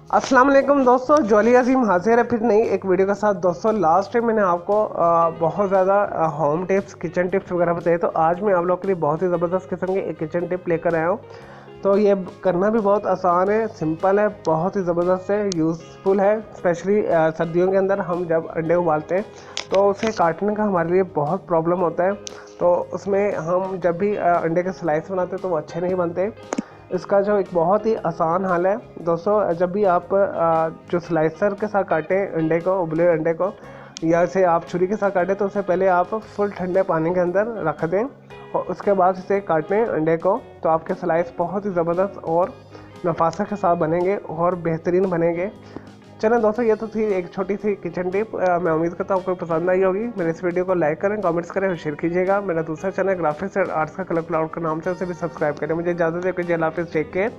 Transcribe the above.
अस्सलाम वालेकुम दोस्तों, जॉली अजीम हाजिर है फिर नई एक वीडियो के साथ। दोस्तों लास्ट टाइम मैंने आपको बहुत ज़्यादा होम टिप्स, किचन टिप्स वगैरह बताए, तो आज मैं आप लोगों के लिए बहुत ही ज़बरदस्त किस्म के एक किचन टिप लेकर आया हूँ। तो ये करना भी बहुत आसान है, सिंपल है, बहुत ही ज़बरदस्त है, यूज़फुल है। स्पेशली सर्दियों के अंदर हम जब अंडे उबालते हैं तो उसे काटने का हमारे लिए बहुत प्रॉब्लम होता है। तो उसमें हम जब भी अंडे के स्लाइस बनाते हैं तो वो अच्छे नहीं बनते। इसका जो एक बहुत ही आसान हल है दोस्तों, जब भी आप जो स्लाइसर के साथ काटें अंडे को, उबले अंडे को, या इसे आप छुरी के साथ काटें, तो उससे पहले आप फुल ठंडे पानी के अंदर रख दें और उसके बाद इसे काटें अंडे को, तो आपके स्लाइस बहुत ही ज़बरदस्त और नफासा के साथ बनेंगे और बेहतरीन बनेंगे। चलें दोस्तों, ये तो थी एक छोटी सी किचन टिप। मैं उम्मीद करता हूँ आपको पसंद आई होगी। मेरे इस वीडियो को लाइक करें, कमेंट्स करें और शेयर कीजिएगा। मेरा दूसरा चैनल ग्राफिक्स एंड आर्ट्स का कलर क्लाउड के नाम से, उसे भी सब्सक्राइब करें। मुझे इजाज़त है, अल्लाह हाफिज़, टेक केयर।